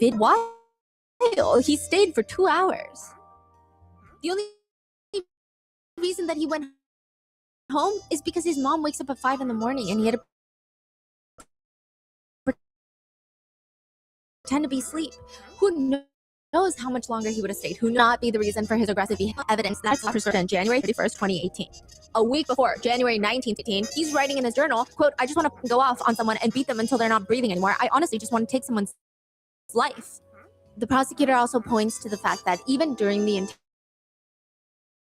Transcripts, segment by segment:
while. He stayed for 2 hours. The only reason that he went home is because his mom wakes up at 5 in the morning and he had to pretend to be asleep. Who knows how much longer he would have stayed? Who not be the reason for his aggressive behavior? Evidence that's on January 31st, 2018. A week before, January 19th, 2018, he's writing in his journal, quote, "I just want to go off on someone and beat them until they're not breathing anymore. I honestly just want to take someone's life." The prosecutor also points to the fact that even during the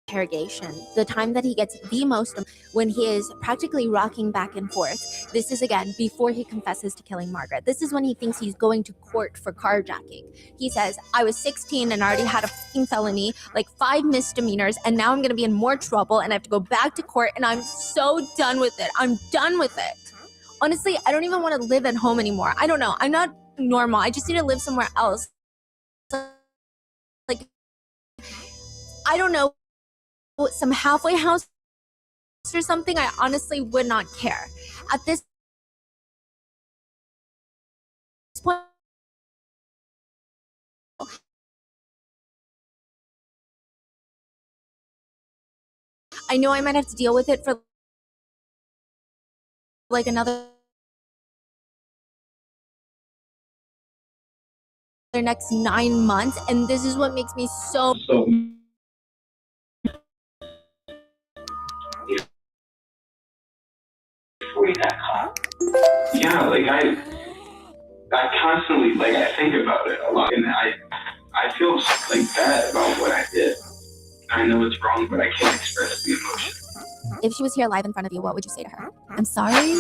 interrogation, the time that he gets the most when he is practically rocking back and forth, this is again before he confesses to killing Margaret. This is when he thinks he's going to court for carjacking. He says, "I was 16 and I already had a fucking felony, like 5 misdemeanors, and now I'm going to be in more trouble and I have to go back to court, and I'm so done with it. I'm done with it. Honestly, I don't even want to live at home anymore. I don't know. I'm not normal. I just need to live somewhere else. Like, I don't know, some halfway house or something. I honestly would not care. At this point, I know I might have to deal with it for like another next 9 months, and this is what makes me so yeah, like I constantly, like, I think about it a lot, and I feel like bad about what I did. I know it's wrong, but I can't express the emotion. If she was here live in front of you, what would you say to her? "I'm sorry.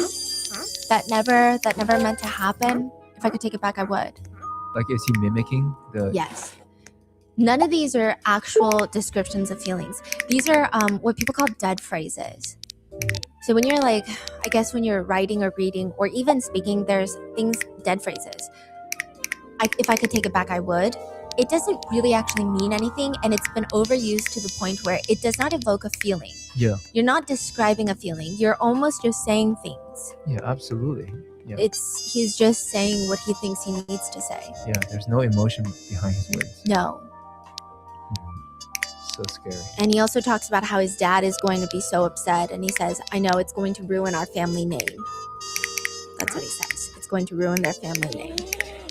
That never meant to happen. If I could take it back, I would." Like, is he mimicking the... Yes. None of these are actual descriptions of feelings. These are what people call dead phrases. So when you're like, I guess when you're writing or reading or even speaking, there's things, dead phrases. If I could take it back, I would. It doesn't really actually mean anything, and it's been overused to the point where it does not evoke a feeling. Yeah. You're not describing a feeling. You're almost just saying things. Yeah, absolutely. Yeah. He's just saying what he thinks he needs to say. Yeah, there's no emotion behind his words. No. So scary. And he also talks about how his dad is going to be so upset, and he says, "I know it's going to ruin our family name." That's what he says. It's going to ruin their family name.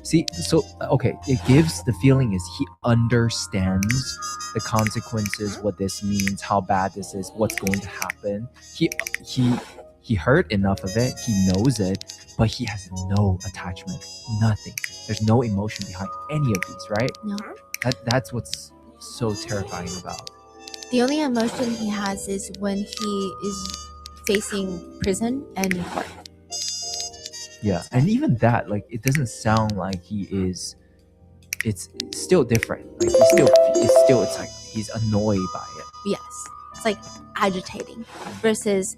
See, so, okay, it gives the feeling is he understands the consequences, what this means, how bad this is, what's going to happen. He heard enough of it, he knows it, but he has no attachment, nothing. There's no emotion behind any of these, right? No. That's what's so terrifying about. The only emotion he has is when he is facing prison and court. Yeah, and even that, like, it doesn't sound like he is. It's still different. Like, it's like he's annoyed by it. Yes, it's like agitating versus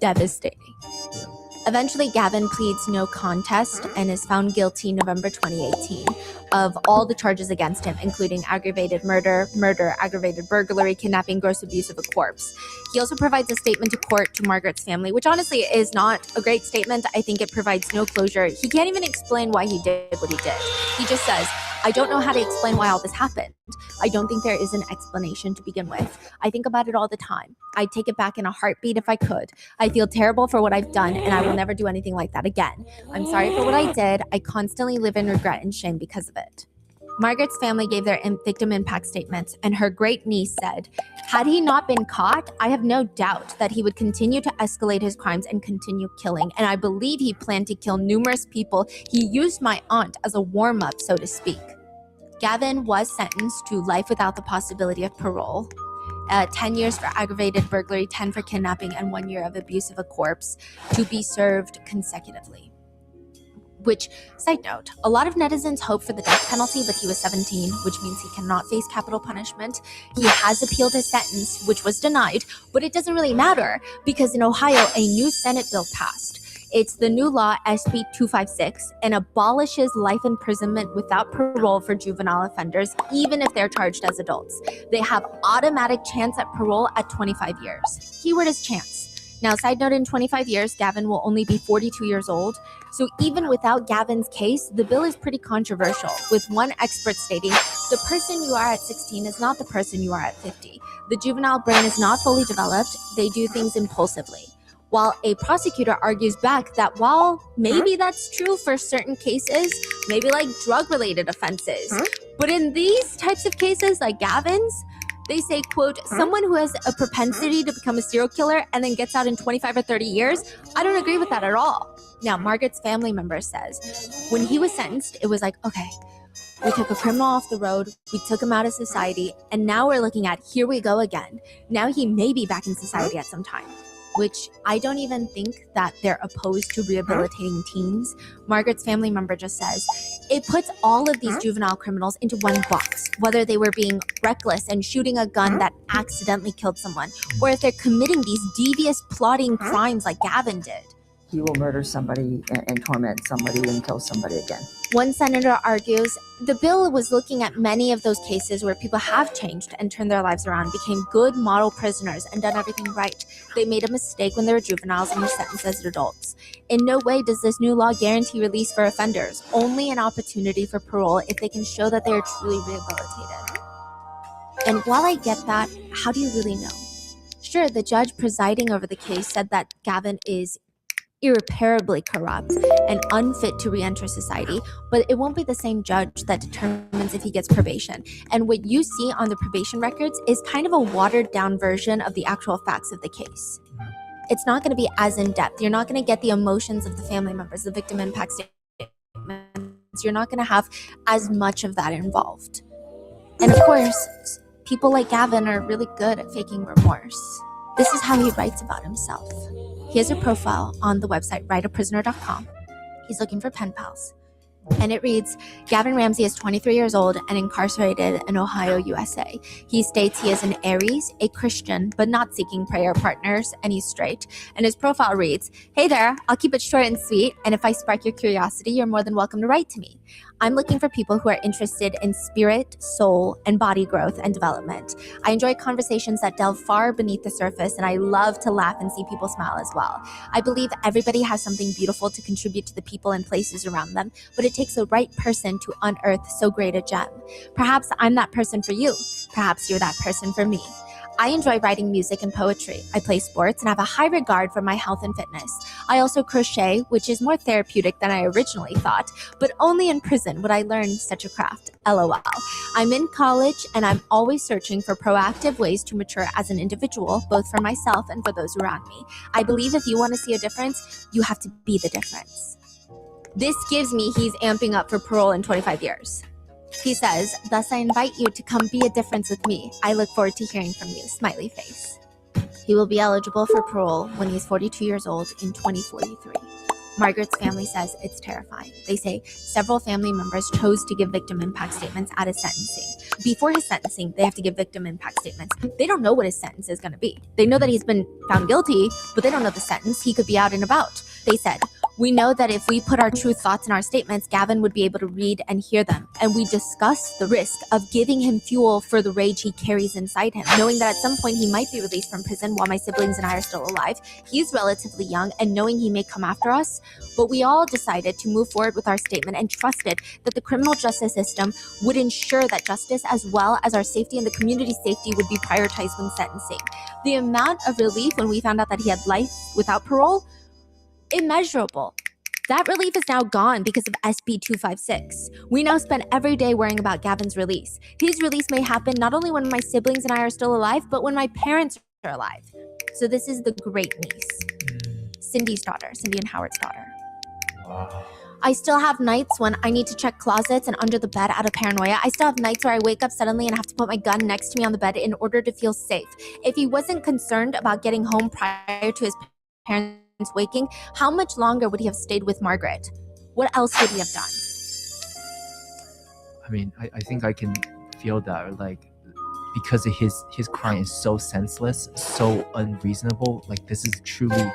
devastating. Yeah. Eventually, Gavin pleads no contest and is found guilty November 2018 of all the charges against him, including aggravated murder, aggravated burglary, kidnapping, gross abuse of a corpse. He also provides a statement to court to Margaret's family, which honestly is not a great statement. I think it provides no closure. He can't even explain why he did what he did. He just says, "I don't know how to explain why all this happened. I don't think there is an explanation to begin with. I think about it all the time. I'd take it back in a heartbeat if I could. I feel terrible for what I've done, and I will never do anything like that again. I'm sorry for what I did. I constantly live in regret and shame because of it." Margaret's family gave their victim impact statements, and her great niece said, "Had he not been caught, I have no doubt that he would continue to escalate his crimes and continue killing, and I believe he planned to kill numerous people. He used my aunt as a warm-up, so to speak." Gavin was sentenced to life without the possibility of parole. 10 years for aggravated burglary, 10 for kidnapping, and 1 year of abuse of a corpse to be served consecutively. Which, side note, a lot of netizens hope for the death penalty, but he was 17, which means he cannot face capital punishment. He has appealed his sentence, which was denied, but it doesn't really matter because in Ohio, a new Senate bill passed. It's the new law, SB 256, and abolishes life imprisonment without parole for juvenile offenders, even if they're charged as adults. They have automatic chance at parole at 25 years. Keyword is chance. Now, side note, in 25 years, Gavin will only be 42 years old. So even without Gavin's case, the bill is pretty controversial, with one expert stating, the person you are at 16 is not the person you are at 50. The juvenile brain is not fully developed. They do things impulsively. While a prosecutor argues back that while maybe that's true for certain cases, maybe like drug-related offenses, but in these types of cases like Gavin's, they say, quote, someone who has a propensity to become a serial killer and then gets out in 25 or 30 years, I don't agree with that at all. Now, Margaret's family member says, when he was sentenced, it was like, okay, we took a criminal off the road, we took him out of society, and now we're looking at, here we go again. Now he may be back in society at some time. Which I don't even think that they're opposed to rehabilitating teens. Margaret's family member just says, it puts all of these juvenile criminals into one box, whether they were being reckless and shooting a gun that accidentally killed someone, or if they're committing these devious plotting crimes like Gavin did. He will murder somebody and torment somebody and kill somebody again. One senator argues, the bill was looking at many of those cases where people have changed and turned their lives around, became good model prisoners, and done everything right. They made a mistake when they were juveniles and were sentenced as adults. In no way does this new law guarantee release for offenders, only an opportunity for parole if they can show that they are truly rehabilitated. And while I get that, how do you really know? Sure, the judge presiding over the case said that Gavin is irreparably corrupt and unfit to re-enter society, but it won't be the same judge that determines if he gets probation. And what you see on the probation records is kind of a watered down version of the actual facts of the case. It's not going to be as in-depth. You're not going to get the emotions of the family members, the victim impact statements. You're not going to have as much of that involved. And of course, people like Gavin are really good at faking remorse. This is how he writes about himself. He has a profile on the website writeaprisoner.com. He's looking for pen pals. And it reads, Gavin Ramsey is 23 years old and incarcerated in Ohio, USA. He states he is an Aries, a Christian, but not seeking prayer partners, and he's straight. And his profile reads, hey there, I'll keep it short and sweet, and if I spark your curiosity, you're more than welcome to write to me. I'm looking for people who are interested in spirit, soul, and body growth and development. I enjoy conversations that delve far beneath the surface, and I love to laugh and see people smile as well. I believe everybody has something beautiful to contribute to the people and places around them, but it takes the right person to unearth so great a gem. Perhaps I'm that person for you. Perhaps you're that person for me. I enjoy writing music and poetry. I play sports and have a high regard for my health and fitness. I also crochet, which is more therapeutic than I originally thought, but only in prison would I learn such a craft. LOL. I'm in college and I'm always searching for proactive ways to mature as an individual, both for myself and for those around me. I believe if you want to see a difference, you have to be the difference. This gives me he's amping up for parole in 25 years. He says, thus I invite you to come be a difference with me. I look forward to hearing from you. Smiley face. He will be eligible for parole when he's 42 years old in 2043. Margaret's family says it's terrifying. They say several family members chose to give victim impact statements at his sentencing. Before his sentencing, they have to give victim impact statements. They don't know what his sentence is going to be. They know that he's been found guilty, but they don't know the sentence. He could be out and about. They said, we know that if we put our true thoughts in our statements, Gavin would be able to read and hear them. And we discuss the risk of giving him fuel for the rage he carries inside him, knowing that at some point he might be released from prison while my siblings and I are still alive. He's relatively young and knowing he may come after us. But we all decided to move forward with our statement and trusted that the criminal justice system would ensure that justice as well as our safety and the community safety would be prioritized when sentencing. The amount of relief when we found out that he had life without parole, immeasurable. That relief is now gone because of SB 256. We now spend every day worrying about Gavin's release. His release may happen not only when my siblings and I are still alive, but when my parents are alive. So this is the great niece, Cindy and Howard's daughter. Wow. I still have nights when I need to check closets and under the bed out of paranoia. I still have nights where I wake up suddenly and have to put my gun next to me on the bed in order to feel safe. If he wasn't concerned about getting home prior to his parents waking, how much longer would he have stayed with Margaret? What else would he have done? I mean, I think I can feel that, like, because his crime is so senseless, so unreasonable. Like, this is truly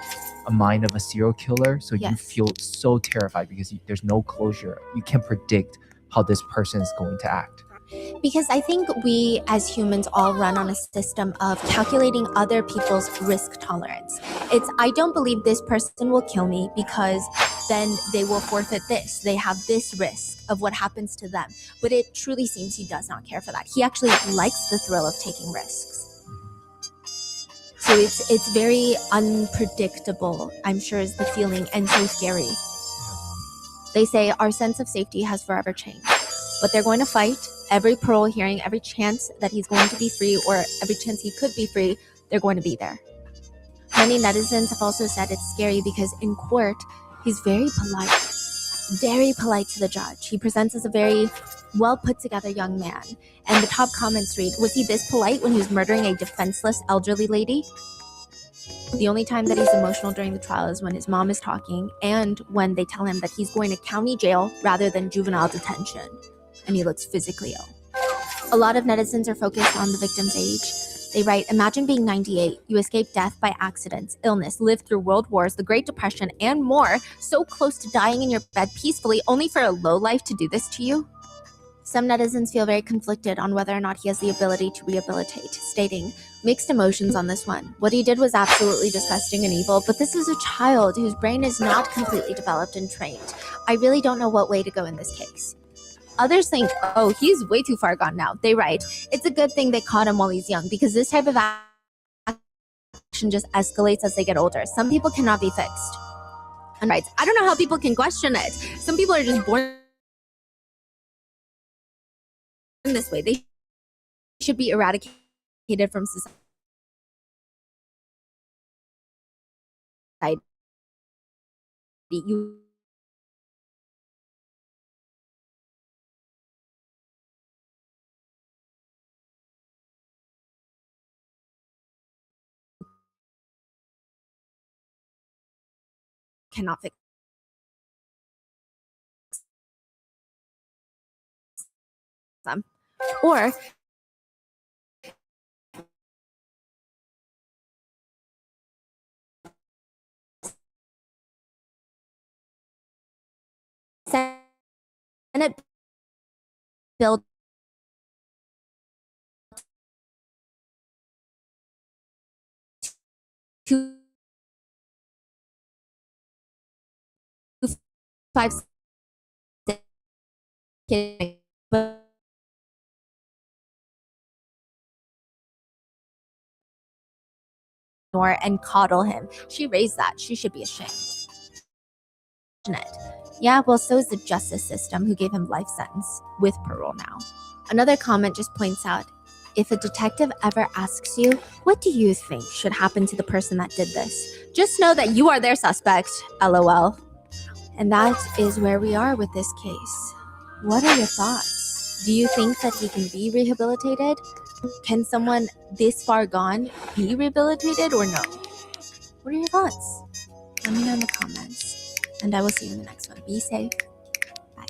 a mind of a serial killer. So Yes. you feel so terrified because there's no closure. You can't predict how this person is going to act. Because I think we as humans all run on a system of calculating other people's risk tolerance. It's, I don't believe this person will kill me because then they will forfeit this. They have this risk of what happens to them. But it truly seems he does not care for that. He actually likes the thrill of taking risks. So it's very unpredictable, I'm sure, is the feeling, and so scary. They say our sense of safety has forever changed. But they're going to fight every parole hearing, every chance that he's going to be free, or every chance he could be free, they're going to be there. Many netizens have also said it's scary because in court, he's very polite to the judge. He presents as a very well put together young man. And the top comments read, was he this polite when he was murdering a defenseless elderly lady? The only time that he's emotional during the trial is when his mom is talking and when they tell him that he's going to county jail rather than juvenile detention. And he looks physically ill. A lot of netizens are focused on the victim's age. They write, imagine being 98. You escaped death by accidents, illness, lived through world wars, the Great Depression, and more, so close to dying in your bed peacefully, only for a lowlife to do this to you? Some netizens feel very conflicted on whether or not he has the ability to rehabilitate, stating, mixed emotions on this one. What he did was absolutely disgusting and evil, but this is a child whose brain is not completely developed and trained. I really don't know what way to go in this case. Others think, oh, he's way too far gone now. They write, it's a good thing they caught him while he's young because this type of action just escalates as they get older. Some people cannot be fixed. And writes, I don't know how people can question it. Some people are just born this way. They should be eradicated from society. You cannot fix them. Or Senate Bill 256 and coddle him. She raised that. She should be ashamed. Yeah, well, so is the justice system who gave him life sentence with parole now. Another comment just points out, if a detective ever asks you, what do you think should happen to the person that did this? Just know that you are their suspect, LOL. And that is where we are with this case. What are your thoughts? Do you think that he can be rehabilitated? Can someone this far gone be rehabilitated or no? What are your thoughts? Let me know in the comments. And I will see you in the next one. Be safe. Bye.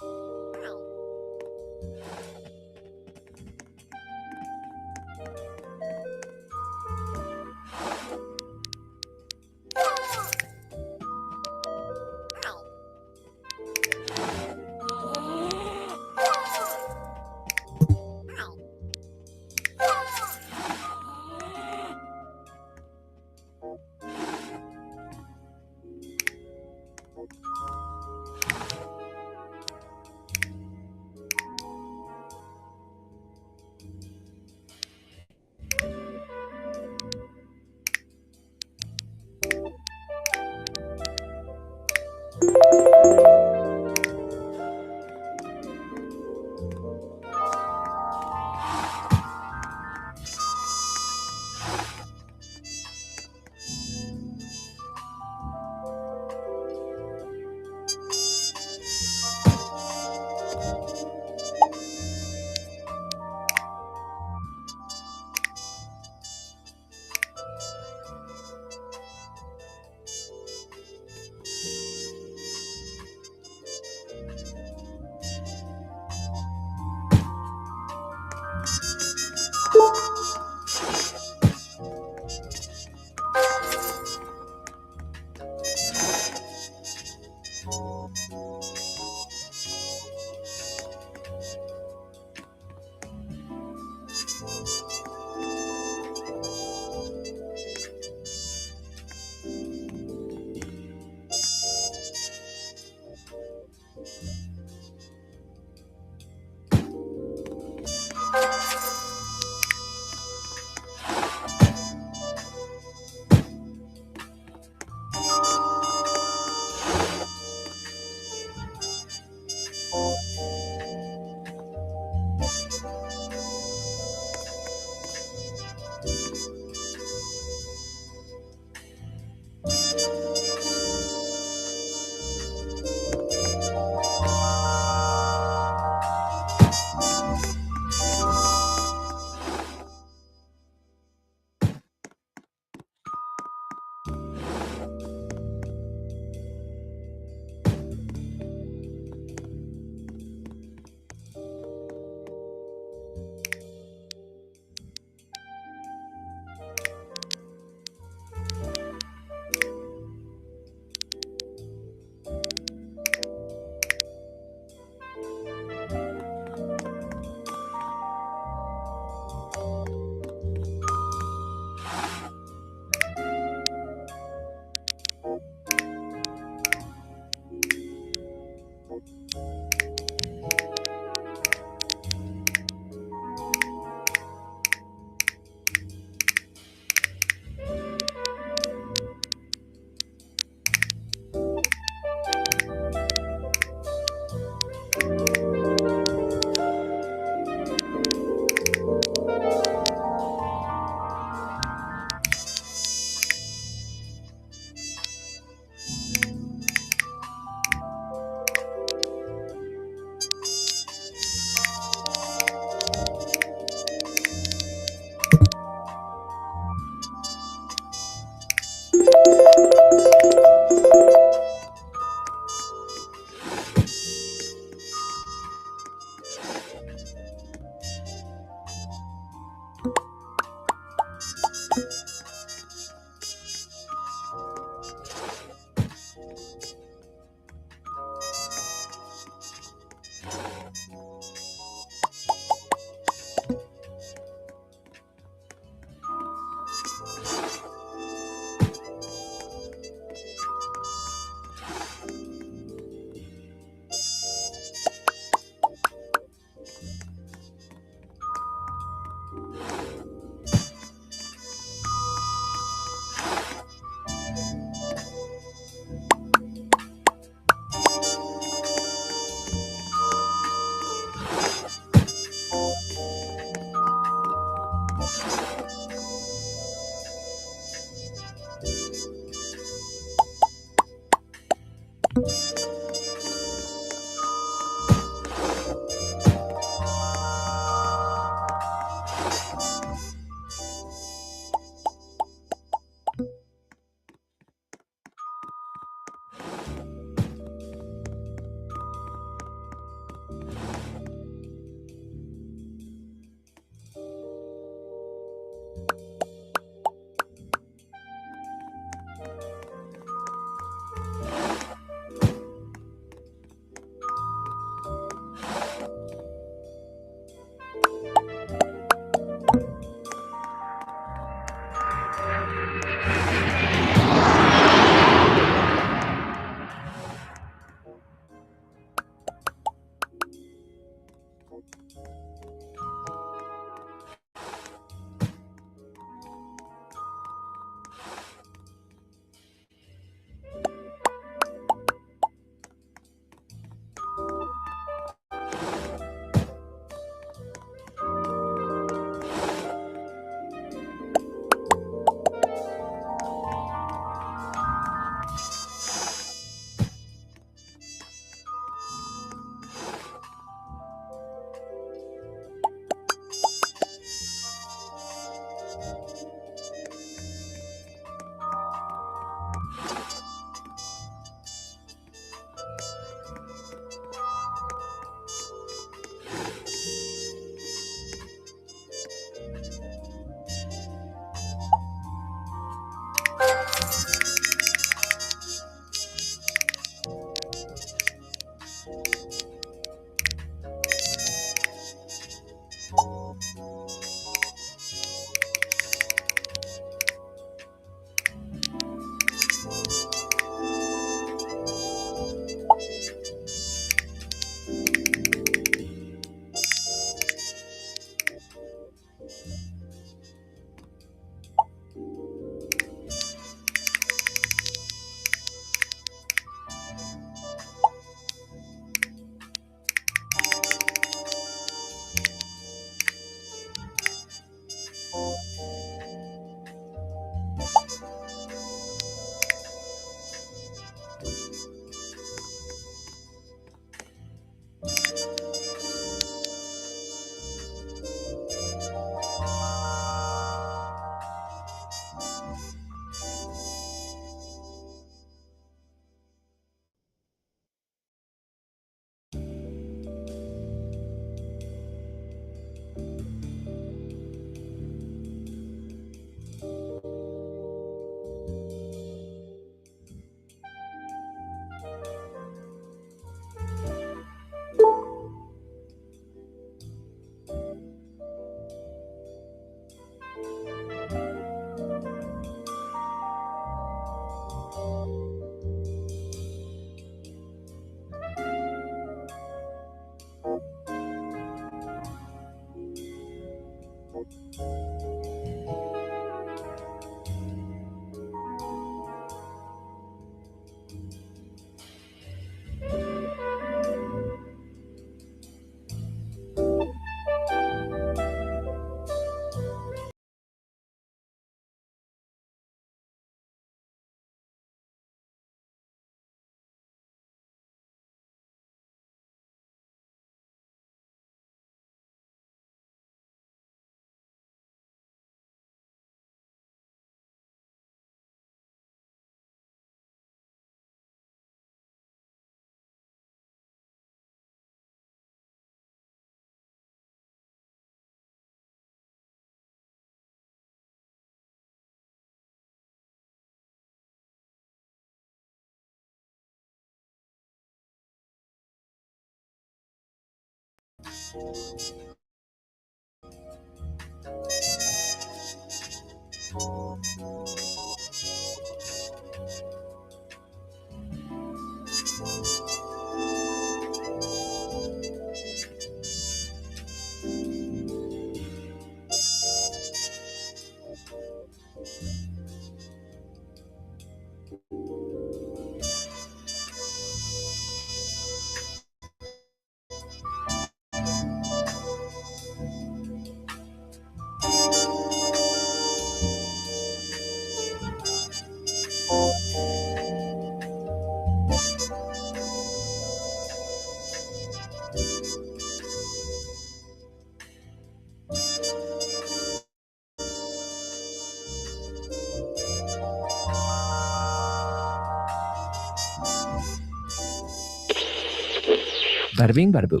Bada bing, bada boom.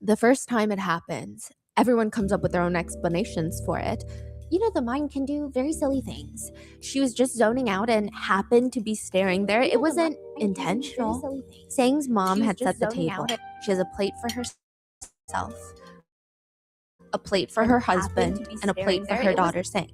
The first time it happens, everyone comes up with their own explanations for it. You know, the mind can do very silly things. She was just zoning out and happened to be staring there. It wasn't intentional. Sang's mom had set the table. She has a plate for herself, a plate for her husband, and a plate for her daughter Sang.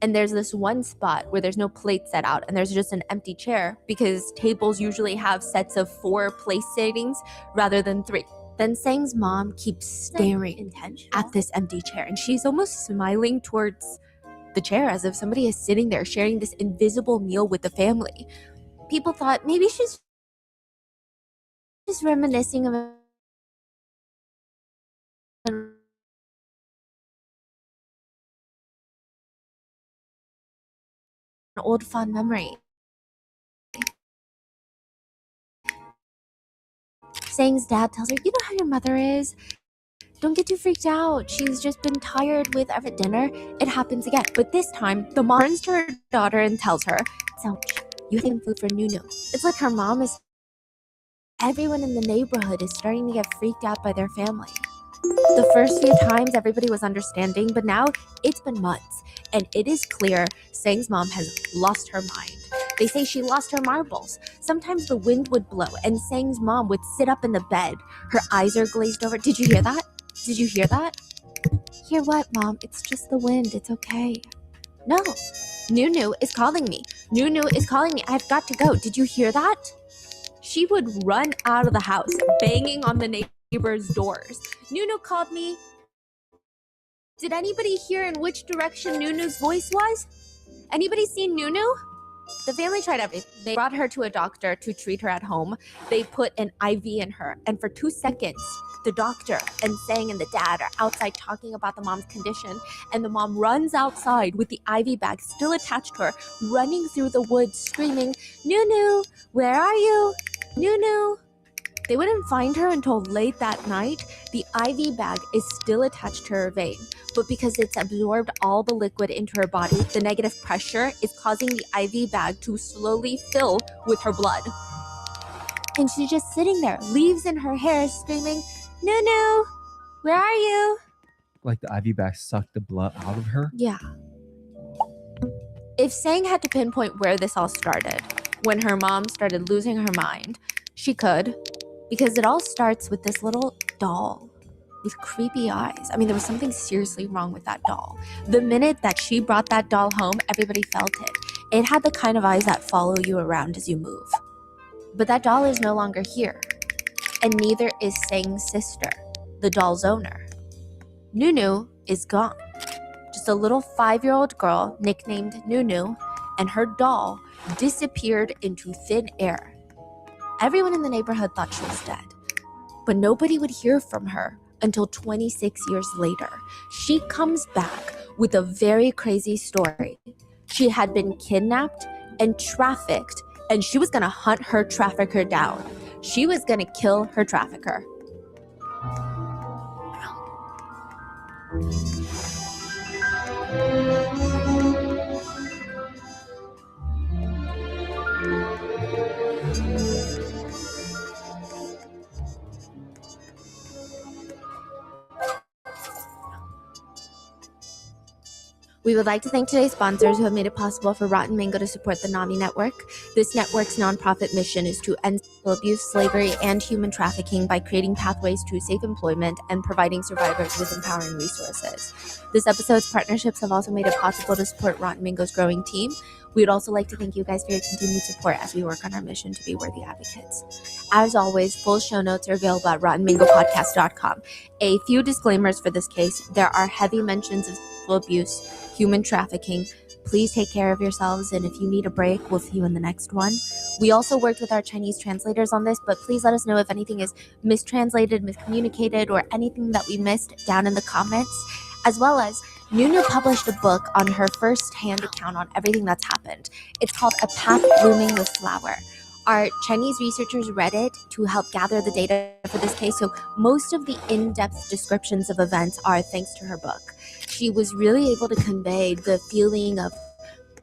And there's this one spot where there's no plate set out and there's just an empty chair because tables usually have sets of 4 place settings rather than 3. Then Sang's mom keeps staring at this empty chair and she's almost smiling towards the chair as if somebody is sitting there sharing this invisible meal with the family. People thought maybe she's just reminiscing of an old fond memory. Sang's dad tells her, you know how your mother is? Don't get too freaked out. She's just been tired with every dinner. It happens again. But this time, the mom turns to her daughter and tells her, so you have food for Nunu. It's like her mom is... Everyone in the neighborhood is starting to get freaked out by their family. The first few times, everybody was understanding, but now it's been months. And it is clear Sang's mom has lost her mind. They say she lost her marbles. Sometimes the wind would blow and Sang's mom would sit up in the bed. Her eyes are glazed over. Did you hear that? Did you hear that? Hear what, Mom? It's just the wind. It's okay. No. Nunu is calling me. Nunu is calling me. I've got to go. Did you hear that? She would run out of the house, banging on the neighbors' doors. Nunu called me. Did anybody hear in which direction Nunu's voice was? Anybody seen Nunu? The family tried everything. They brought her to a doctor to treat her at home. They put an IV in her, and for 2 seconds, the doctor and Sang and the dad are outside talking about the mom's condition, and the mom runs outside with the IV bag still attached to her, running through the woods, screaming, Nunu, where are you? Nunu. They wouldn't find her until late that night. The IV bag is still attached to her vein, but because it's absorbed all the liquid into her body, the negative pressure is causing the IV bag to slowly fill with her blood. And she's just sitting there, leaves in her hair, screaming, Nunu, where are you? Like the IV bag sucked the blood out of her? Yeah. If Sang had to pinpoint where this all started, when her mom started losing her mind, she could, because it all starts with this little doll with creepy eyes. I mean, there was something seriously wrong with that doll. The minute that she brought that doll home, everybody felt it. It had the kind of eyes that follow you around as you move. But that doll is no longer here. And neither is Sang's sister, the doll's owner. Nunu is gone. Just a little 5-year-old girl nicknamed Nunu, and her doll disappeared into thin air. Everyone in the neighborhood thought she was dead, but nobody would hear from her until 26 years later. She comes back with a very crazy story. She had been kidnapped and trafficked, and she was gonna hunt her trafficker down. She was gonna kill her trafficker. We would like to thank today's sponsors who have made it possible for Rotten Mango to support the NAMI network. This network's nonprofit mission is to end sexual abuse, slavery, and human trafficking by creating pathways to safe employment and providing survivors with empowering resources. This episode's partnerships have also made it possible to support Rotten Mango's growing team. We would also like to thank you guys for your continued support as we work on our mission to be worthy advocates. As always, full show notes are available at rottenmangopodcast.com. A few disclaimers for this case. There are heavy mentions of sexual abuse, human trafficking. Please take care of yourselves, and if you need a break, we'll see you in the next one. We also worked with our Chinese translators on this, but please let us know if anything is mistranslated, miscommunicated, or anything that we missed down in the comments. As well as, Nunu published a book on her first-hand account on everything that's happened. It's called A Path Blooming with Flower. Our Chinese researchers read it to help gather the data for this case, so most of the in-depth descriptions of events are thanks to her book. She was really able to convey the feeling of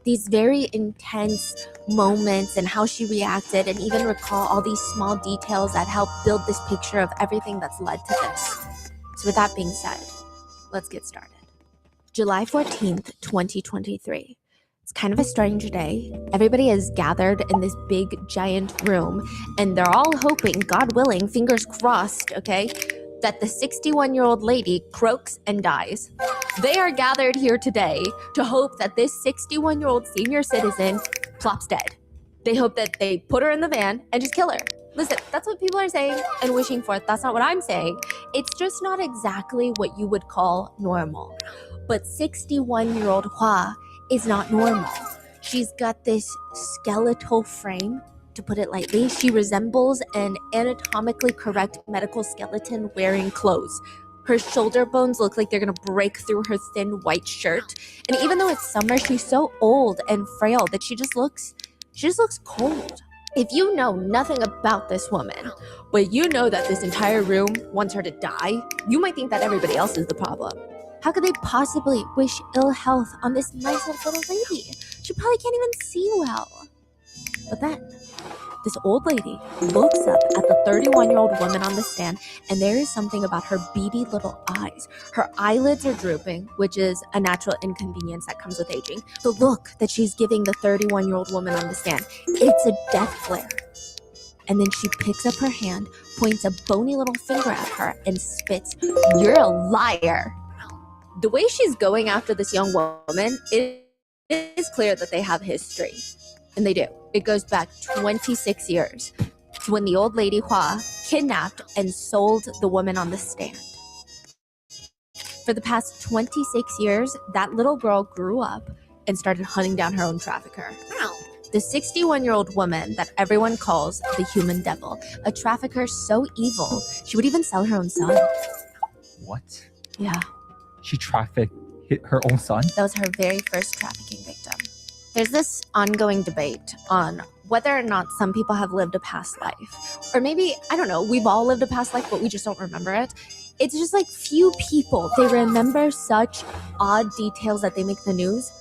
these very intense moments and how she reacted, and even recall all these small details that help build this picture of everything that's led to this. So with that being said, let's get started. July 14th, 2023. It's kind of a strange day. Everybody is gathered in this big, giant room, and they're all hoping, God willing, fingers crossed, okay, that the 61-year-old lady croaks and dies. They are gathered here today to hope that this 61-year-old senior citizen plops dead. They hope that they put her in the van and just kill her. Listen, that's what people are saying and wishing for. That's not what I'm saying. It's just not exactly what you would call normal. But 61-year-old Hua is not normal. She's got this skeletal frame, to put it lightly. She resembles an anatomically correct medical skeleton wearing clothes. Her shoulder bones look like they're gonna break through her thin white shirt. And even though it's summer, she's so old and frail that she just looks cold. If you know nothing about this woman, but you know that this entire room wants her to die, you might think that everybody else is the problem. How could they possibly wish ill health on this nice little lady? She probably can't even see well. But then, this old lady looks up at the 31-year-old woman on the stand, and there is something about her beady little eyes. Her eyelids are drooping, which is a natural inconvenience that comes with aging. The look that she's giving the 31-year-old woman on the stand, it's a death glare. And then she picks up her hand, points a bony little finger at her, and spits, "You're a liar." The way she's going after this young woman, it is clear that they have history. And they do. It goes back 26 years to when the old lady Hua kidnapped and sold the woman on the stand. For the past 26 years, that little girl grew up and started hunting down her own trafficker. The 61-year-old woman that everyone calls the human devil, a trafficker so evil, she would even sell her own son. What? Yeah. She trafficked her own son? That was her very first trafficking victim. There's this ongoing debate on whether or not some people have lived a past life. Or maybe, I don't know, we've all lived a past life, but we just don't remember it. It's just like few people, they remember such odd details that they make the news.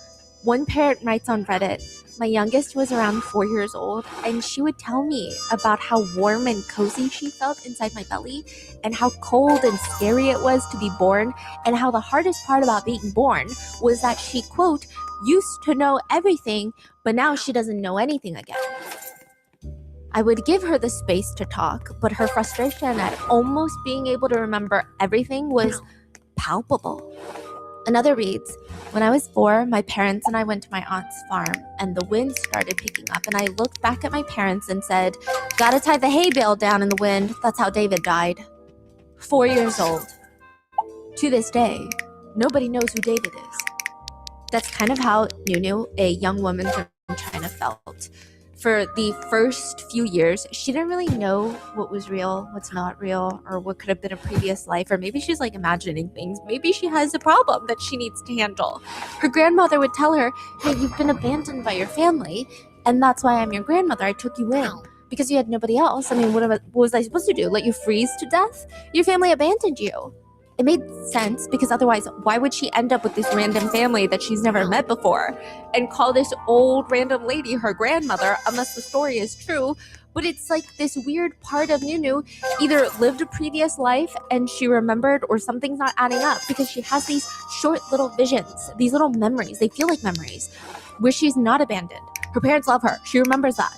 One parent writes on Reddit, "My youngest was around 4 years old, and she would tell me about how warm and cozy she felt inside my belly, and how cold and scary it was to be born, and how the hardest part about being born was that she, quote, used to know everything, but now she doesn't know anything again." I would give her the space to talk, but her frustration at almost being able to remember everything was palpable. Another reads, "When I was 4, my parents and I went to my aunt's farm, and the wind started picking up, and I looked back at my parents and said, 'Gotta tie the hay bale down in the wind. That's how David died.'" 4 years old. To this day, nobody knows who David is. That's kind of how Nunu, a young woman from China, felt. For the first few years, she didn't really know what was real, what's not real, or what could have been a previous life, or maybe she's like imagining things. Maybe she has a problem that she needs to handle. Her grandmother would tell her, "Hey, you've been abandoned by your family, and that's why I'm your grandmother. I took you in because you had nobody else. I mean, what was I supposed to do? Let you freeze to death? Your family abandoned you." It made sense because otherwise, why would she end up with this random family that she's never met before and call this old random lady her grandmother, unless the story is true? But it's like this weird part of Nunu either lived a previous life and she remembered, or something's not adding up because she has these short little visions, these little memories. They feel like memories where she's not abandoned. Her parents love her. She remembers that.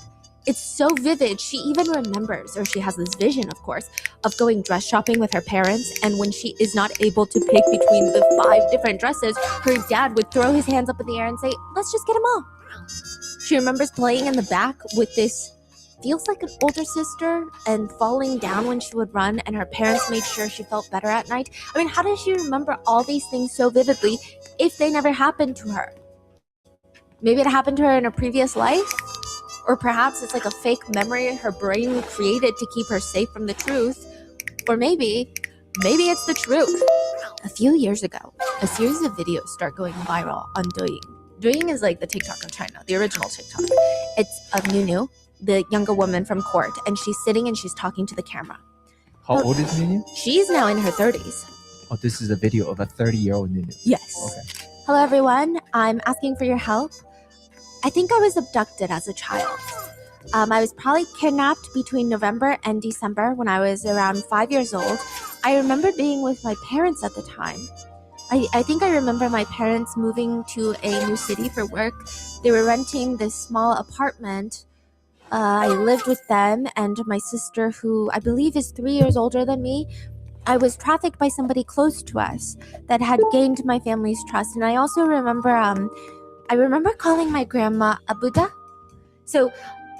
It's so vivid. She even remembers, or she has this vision, of course, of going dress shopping with her parents. And when she is not able to pick between the 5 different dresses, her dad would throw his hands up in the air and say, let's just get them all. She remembers playing in the back with this, feels like an older sister, and falling down when she would run, and her parents made sure she felt better at night. I mean, how does she remember all these things so vividly if they never happened to her? Maybe it happened to her in a previous life? Or perhaps it's like a fake memory her brain created to keep her safe from the truth. Or maybe it's the truth. A few years ago, a series of videos start going viral on Douyin. Douyin is like the TikTok of China, the original TikTok. It's of Nunu, the younger woman from court, and she's sitting and she's talking to the camera. How old is Nunu? She's now in her 30s. Oh, this is a video of a 30-year-old Nunu. Yes. Okay. Hello everyone, I'm asking for your help. I think I was abducted as a child. I was probably kidnapped between November and December when I was around 5 years old. I remember being with my parents at the time. I think I remember my parents moving to a new city for work. They were renting this small apartment. I lived with them and my sister, who I believe is 3 years older than me. I was trafficked by somebody close to us that had gained my family's trust. And I also remember calling my grandma Abuda. So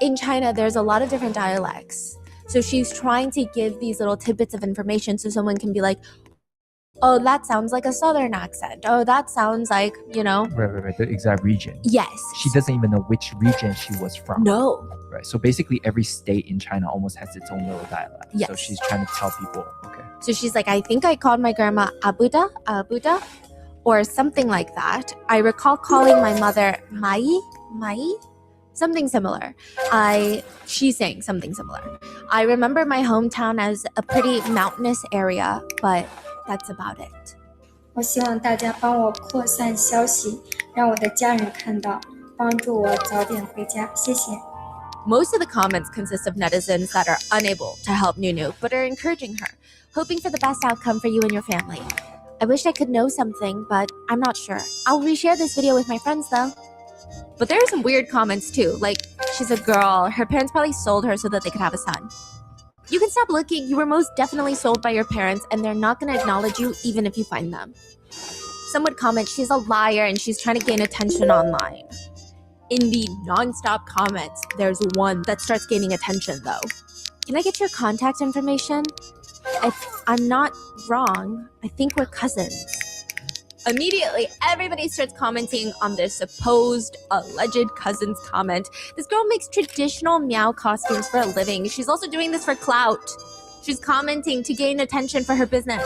in China, there's a lot of different dialects. So she's trying to give these little tidbits of information so someone can be like, oh, that sounds like a southern accent. Oh, that sounds like, Right. The exact region. Yes. She doesn't even know which region she was from. No. Right. So basically every state in China almost has its own little dialect. Yes. So she's trying to tell people, okay. So she's like, I think I called my grandma Abuda, or something like that. I recall calling my mother Mai, something similar. She's saying something similar. I remember my hometown as a pretty mountainous area, but that's about it. 我希望大家帮我扩散消息，让我的家人看到，帮助我早点回家，谢谢。 Most of the comments consist of netizens that are unable to help Nunu, but are encouraging her, hoping for the best outcome for you and your family. I wish I could know something, but I'm not sure. I'll reshare this video with my friends though. But there are some weird comments too, like, she's a girl, her parents probably sold her so that they could have a son. You can stop looking, you were most definitely sold by your parents and they're not gonna acknowledge you even if you find them. Some would comment, she's a liar and she's trying to gain attention online. In the non-stop comments, there's one that starts gaining attention though. Can I get your contact information? If I'm not wrong, I think we're cousins. Immediately, everybody starts commenting on their supposed alleged cousin's comment. This girl makes traditional meow costumes for a living. She's also doing this for clout. She's commenting to gain attention for her business.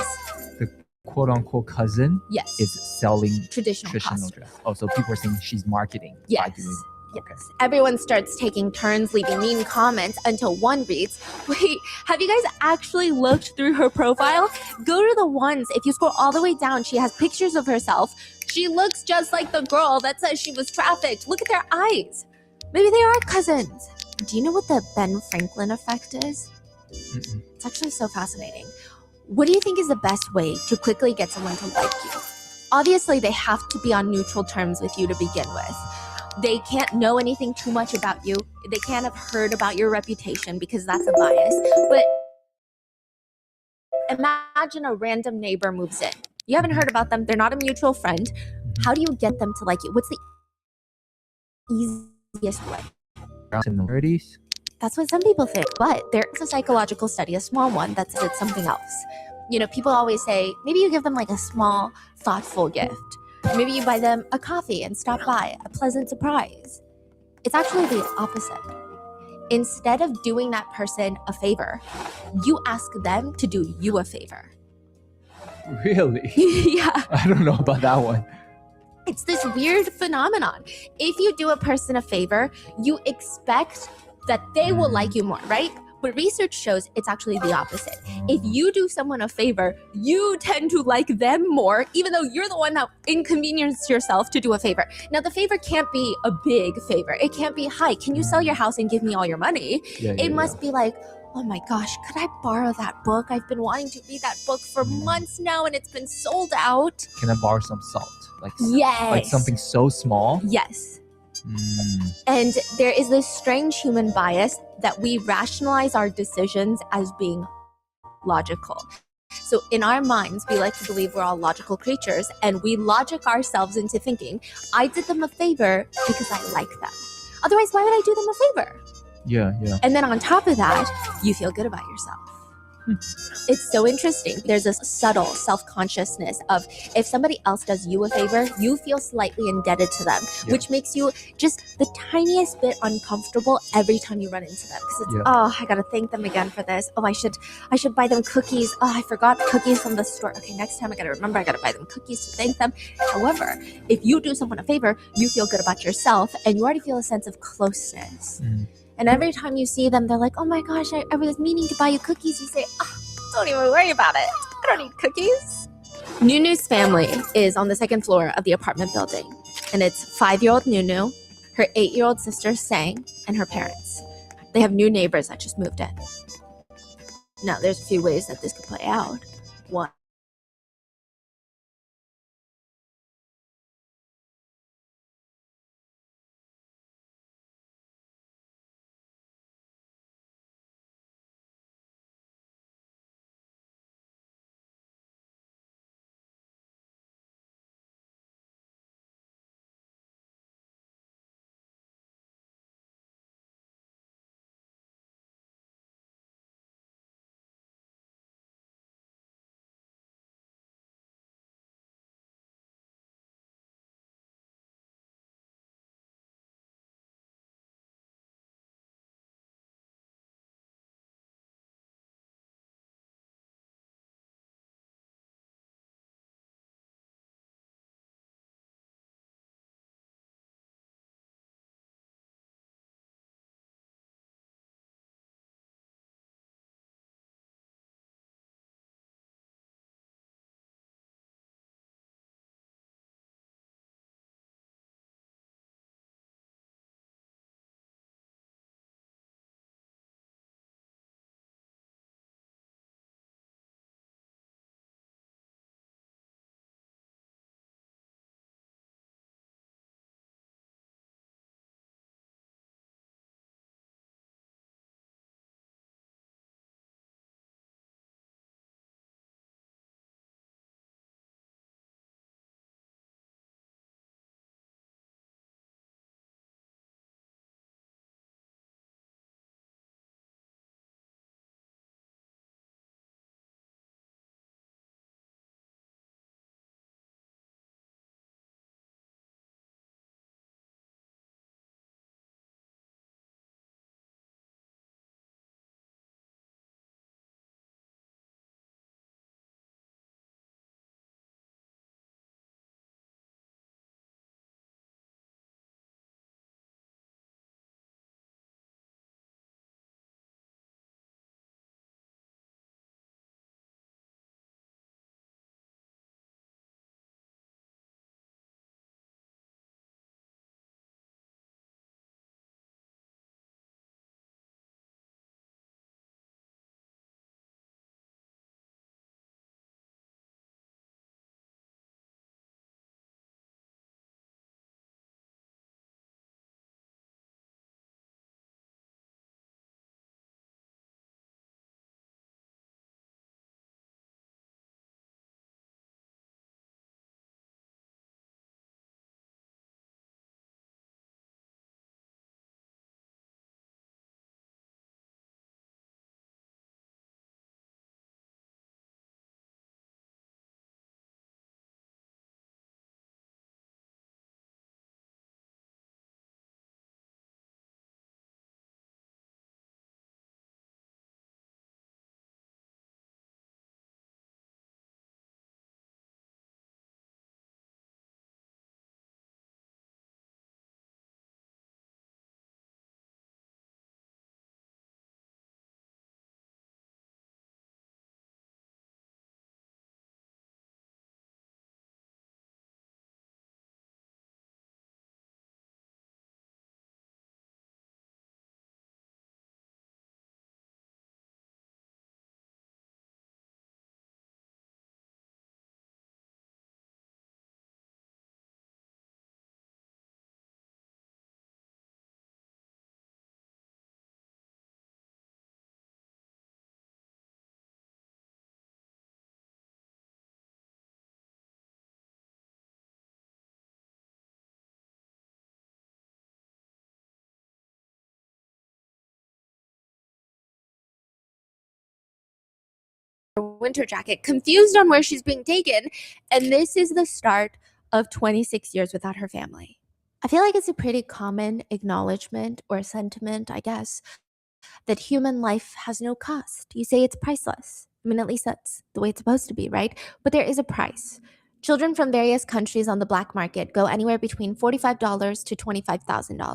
The quote-unquote cousin Yes. is selling Traditional costumes. dress. Oh, so people are saying she's marketing by Yes. doing. Yes. Okay. Everyone starts taking turns leaving mean comments until one reads, wait, have you guys actually looked through her profile? Go to the ones, if you scroll all the way down, she has pictures of herself. She looks just like the girl that says she was trafficked. Look at their eyes. Maybe they are cousins. Do you know what the Ben Franklin effect is? Mm-mm. It's actually so fascinating. What do you think is the best way to quickly get someone to like you? Obviously, they have to be on neutral terms with you to begin with. They can't know anything too much about you. They can't have heard about your reputation because that's a bias. But imagine a random neighbor moves in. You haven't heard about them. They're not a mutual friend. How do you get them to like you? What's the easiest way? Similarities? That's what some people think, but there's a psychological study, a small one, that says it's something else. You know, people always say, maybe you give them like a small, thoughtful gift. Maybe you buy them a coffee and stop by, a pleasant surprise. It's actually the opposite. Instead of doing that person a favor, you ask them to do you a favor. Really? Yeah. I don't know about that one. It's this weird phenomenon. If you do a person a favor, you expect that they will like you more, right? But research shows it's actually the opposite. If you do someone a favor, you tend to like them more, even though you're the one that inconvenienced yourself to do a favor. Now, the favor can't be a big favor. It can't be, hi, can you sell your house and give me all your money? It must be like, oh my gosh, could I borrow that book? I've been wanting to read that book for months now and it's been sold out. Can I borrow some salt? Like, Yes. like something so small? Yes. And there is this strange human bias that we rationalize our decisions as being logical. So in our minds, we like to believe we're all logical creatures, and we logic ourselves into thinking, I did them a favor because I like them. Otherwise, why would I do them a favor? Yeah. And then on top of that, you feel good about yourself. It's so interesting. There's a subtle self-consciousness of if somebody else does you a favor, you feel slightly indebted to them, which makes you just the tiniest bit uncomfortable every time you run into them. Because it's, oh, I gotta thank them again for this. Oh, I should buy them cookies. Oh, I forgot cookies from the store. Okay, next time I gotta remember I gotta buy them cookies to thank them. However, if you do someone a favor, you feel good about yourself and you already feel a sense of closeness. And every time you see them, they're like, oh my gosh, I was meaning to buy you cookies. You say, oh, don't even worry about it. I don't need cookies. Nunu's family is on the second floor of the apartment building. And it's 5-year-old Nunu, her 8-year-old sister Sang, and her parents. They have new neighbors that just moved in. Now, there's a few ways that this could play out. One, winter jacket, confused on where she's being taken. And this is the start of 26 years without her family. I feel like it's a pretty common acknowledgement or sentiment, I guess, that human life has no cost. You say it's priceless. I mean, at least that's the way it's supposed to be, right? But there is a price. Children from various countries on the black market go anywhere between $45 to $25,000.